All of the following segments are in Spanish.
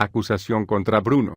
Acusación contra Bruno.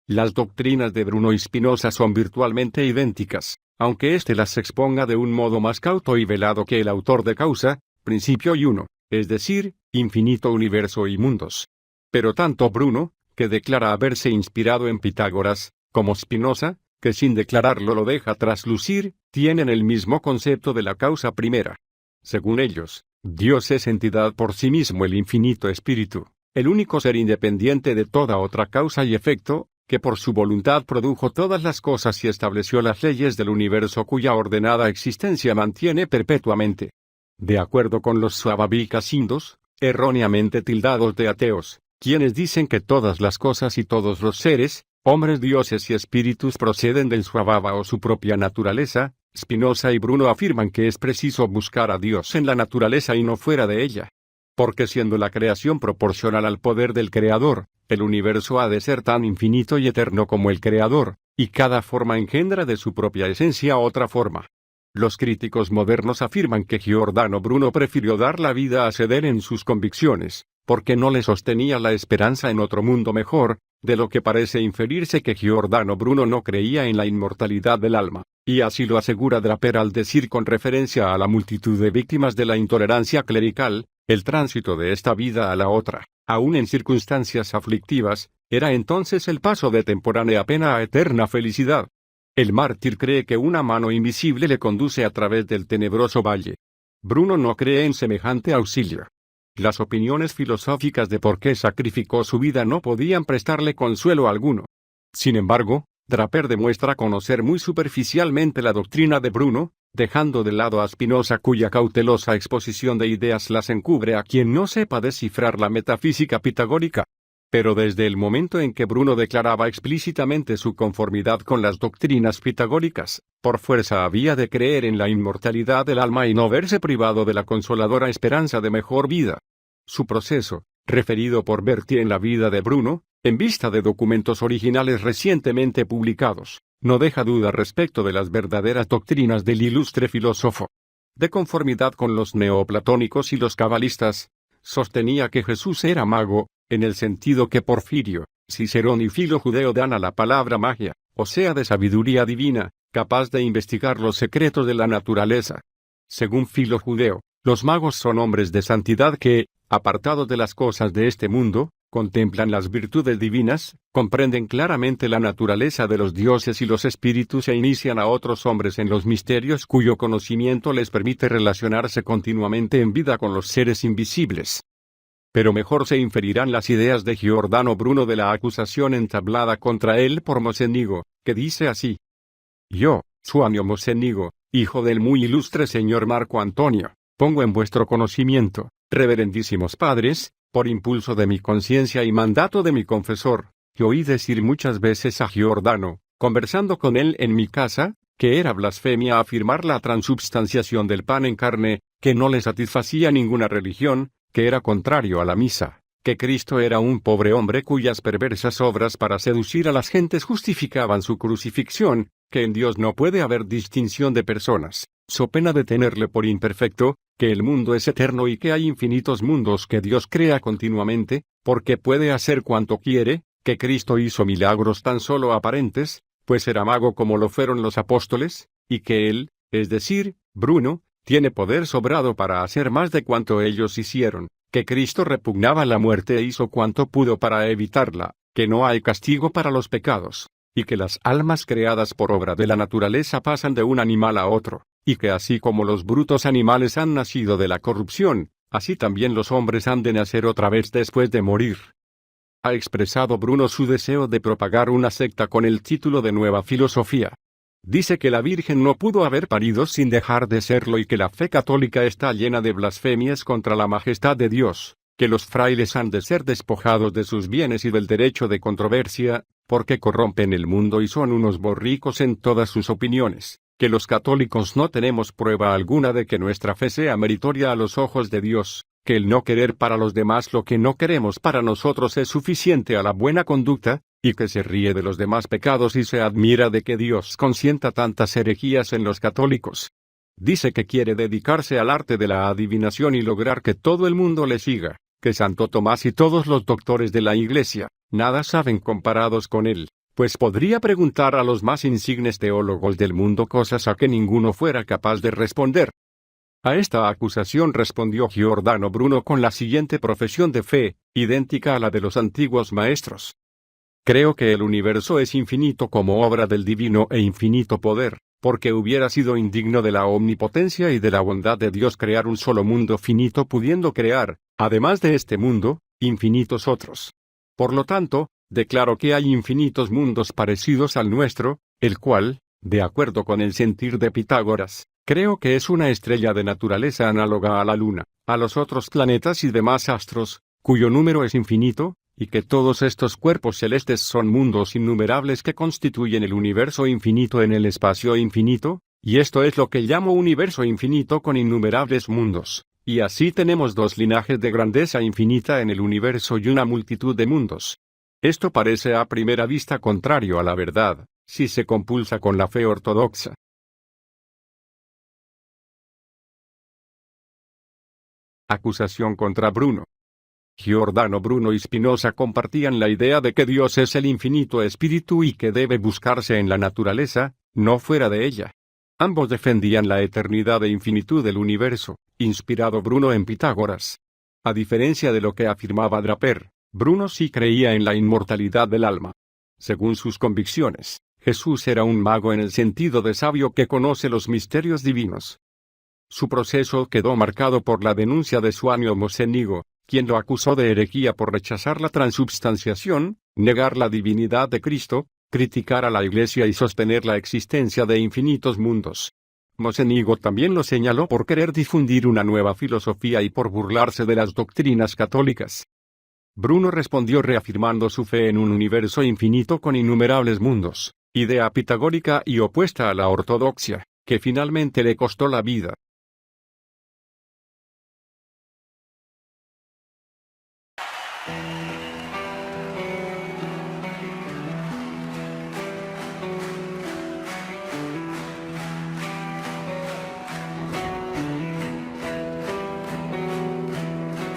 Las doctrinas de Bruno y Spinoza son virtualmente idénticas, aunque éste las exponga de un modo más cauto y velado que el autor de Causa, Principio y Uno, es decir, infinito universo y mundos. Pero tanto Bruno, que declara haberse inspirado en Pitágoras, como Spinoza, que sin declararlo lo deja traslucir, tienen el mismo concepto de la causa primera. Según ellos, Dios es entidad por sí mismo, el infinito espíritu, el único ser independiente de toda otra causa y efecto, que por su voluntad produjo todas las cosas y estableció las leyes del universo cuya ordenada existencia mantiene perpetuamente. De acuerdo con los suababicas indos, erróneamente tildados de ateos, quienes dicen que todas las cosas y todos los seres, hombres, dioses y espíritus proceden del Swabhava o su propia naturaleza, Spinoza y Bruno afirman que es preciso buscar a Dios en la naturaleza y no fuera de ella. Porque siendo la creación proporcional al poder del Creador, el universo ha de ser tan infinito y eterno como el Creador, y cada forma engendra de su propia esencia otra forma. Los críticos modernos afirman que Giordano Bruno prefirió dar la vida a ceder en sus convicciones, porque no le sostenía la esperanza en otro mundo mejor, de lo que parece inferirse que Giordano Bruno no creía en la inmortalidad del alma, y así lo asegura Draper al decir con referencia a la multitud de víctimas de la intolerancia clerical, el tránsito de esta vida a la otra, aun en circunstancias aflictivas, era entonces el paso de temporánea pena a eterna felicidad. El mártir cree que una mano invisible le conduce a través del tenebroso valle. Bruno no cree en semejante auxilio. Las opiniones filosóficas de por qué sacrificó su vida no podían prestarle consuelo alguno. Sin embargo, Draper demuestra conocer muy superficialmente la doctrina de Bruno, dejando de lado a Spinoza, cuya cautelosa exposición de ideas las encubre a quien no sepa descifrar la metafísica pitagórica. Pero desde el momento en que Bruno declaraba explícitamente su conformidad con las doctrinas pitagóricas, por fuerza había de creer en la inmortalidad del alma y no verse privado de la consoladora esperanza de mejor vida. Su proceso, referido por Berti en la vida de Bruno, en vista de documentos originales recientemente publicados, no deja duda respecto de las verdaderas doctrinas del ilustre filósofo. De conformidad con los neoplatónicos y los cabalistas, sostenía que Jesús era mago, en el sentido que Porfirio, Cicerón y Filo Judeo dan a la palabra magia, o sea de sabiduría divina, capaz de investigar los secretos de la naturaleza. Según Filo Judeo, los magos son hombres de santidad que, apartados de las cosas de este mundo, contemplan las virtudes divinas, comprenden claramente la naturaleza de los dioses y los espíritus e inician a otros hombres en los misterios cuyo conocimiento les permite relacionarse continuamente en vida con los seres invisibles. Pero mejor se inferirán las ideas de Giordano Bruno de la acusación entablada contra él por Mocenigo, que dice así: Yo, Suanio Mocenigo, hijo del muy ilustre señor Marco Antonio, pongo en vuestro conocimiento, reverendísimos padres, por impulso de mi conciencia y mandato de mi confesor, que oí decir muchas veces a Giordano, conversando con él en mi casa, que era blasfemia afirmar la transubstanciación del pan en carne, que no le satisfacía ninguna religión, que era contrario a la misa, que Cristo era un pobre hombre cuyas perversas obras para seducir a las gentes justificaban su crucifixión, que en Dios no puede haber distinción de personas, so pena de tenerle por imperfecto, que el mundo es eterno y que hay infinitos mundos que Dios crea continuamente, porque puede hacer cuanto quiere, que Cristo hizo milagros tan solo aparentes, pues era mago como lo fueron los apóstoles, y que él, es decir, Bruno, tiene poder sobrado para hacer más de cuanto ellos hicieron, que Cristo repugnaba la muerte e hizo cuanto pudo para evitarla, que no hay castigo para los pecados, y que las almas creadas por obra de la naturaleza pasan de un animal a otro, y que así como los brutos animales han nacido de la corrupción, así también los hombres han de nacer otra vez después de morir. Ha expresado Bruno su deseo de propagar una secta con el título de Nueva Filosofía. Dice que la Virgen no pudo haber parido sin dejar de serlo y que la fe católica está llena de blasfemias contra la majestad de Dios, que los frailes han de ser despojados de sus bienes y del derecho de controversia, porque corrompen el mundo y son unos borricos en todas sus opiniones, que los católicos no tenemos prueba alguna de que nuestra fe sea meritoria a los ojos de Dios, que el no querer para los demás lo que no queremos para nosotros es suficiente a la buena conducta, y que se ríe de los demás pecados y se admira de que Dios consienta tantas herejías en los católicos. Dice que quiere dedicarse al arte de la adivinación y lograr que todo el mundo le siga, que Santo Tomás y todos los doctores de la Iglesia, Nada saben comparados con él, pues podría preguntar a los más insignes teólogos del mundo cosas a que ninguno fuera capaz de responder. A esta acusación respondió Giordano Bruno con la siguiente profesión de fe, idéntica a la de los antiguos maestros. Creo que el universo es infinito como obra del divino e infinito poder, porque hubiera sido indigno de la omnipotencia y de la bondad de Dios crear un solo mundo finito pudiendo crear, además de este mundo, infinitos otros. Por lo tanto, declaro que hay infinitos mundos parecidos al nuestro, el cual, de acuerdo con el sentir de Pitágoras, creo que es una estrella de naturaleza análoga a la Luna, a los otros planetas y demás astros, cuyo número es infinito, y que todos estos cuerpos celestes son mundos innumerables que constituyen el universo infinito en el espacio infinito, y esto es lo que llamo universo infinito con innumerables mundos, y así tenemos dos linajes de grandeza infinita en el universo y una multitud de mundos. Esto parece a primera vista contrario a la verdad, si se compulsa con la fe ortodoxa. Acusación contra Bruno. Giordano Bruno y Spinoza compartían la idea de que Dios es el infinito espíritu y que debe buscarse en la naturaleza, no fuera de ella. Ambos defendían la eternidad e infinitud del universo, inspirado Bruno en Pitágoras. A diferencia de lo que afirmaba Draper, Bruno sí creía en la inmortalidad del alma. Según sus convicciones, Jesús era un mago en el sentido de sabio que conoce los misterios divinos. Su proceso quedó marcado por la denuncia de Suanio Mocenigo, quien lo acusó de herejía por rechazar la transubstanciación, negar la divinidad de Cristo, criticar a la Iglesia y sostener la existencia de infinitos mundos. Mocenigo también lo señaló por querer difundir una nueva filosofía y por burlarse de las doctrinas católicas. Bruno respondió reafirmando su fe en un universo infinito con innumerables mundos, idea pitagórica y opuesta a la ortodoxia, que finalmente le costó la vida.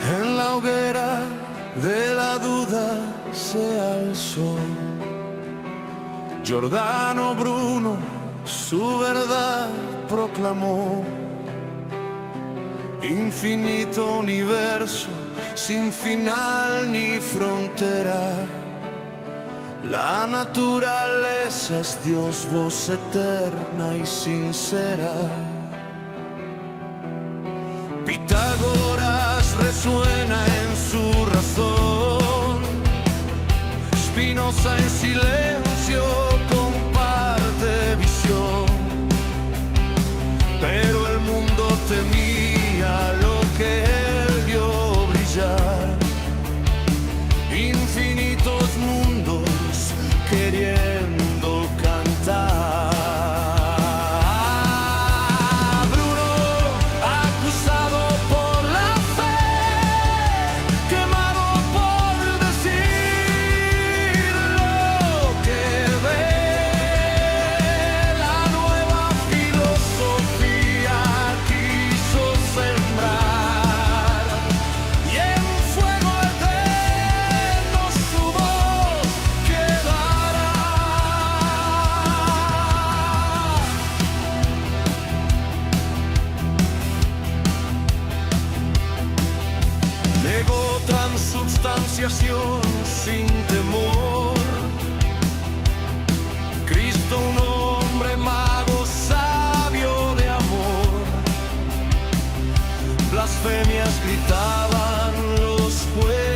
En la hoguera de la duda se alzó Giordano Bruno, su verdad proclamó. Infinito universo, sin final ni frontera. La naturaleza es Dios, voz eterna y sincera. Pitágoras resuena en su razón. Spinoza en silencio comparte visión. Pero el mundo temía lo que él vio brillar. Infinitos mundos queriendo cantar. Negó transubstanciación sin temor. Cristo, un hombre mago, sabio de amor. Blasfemias gritaban los jueces.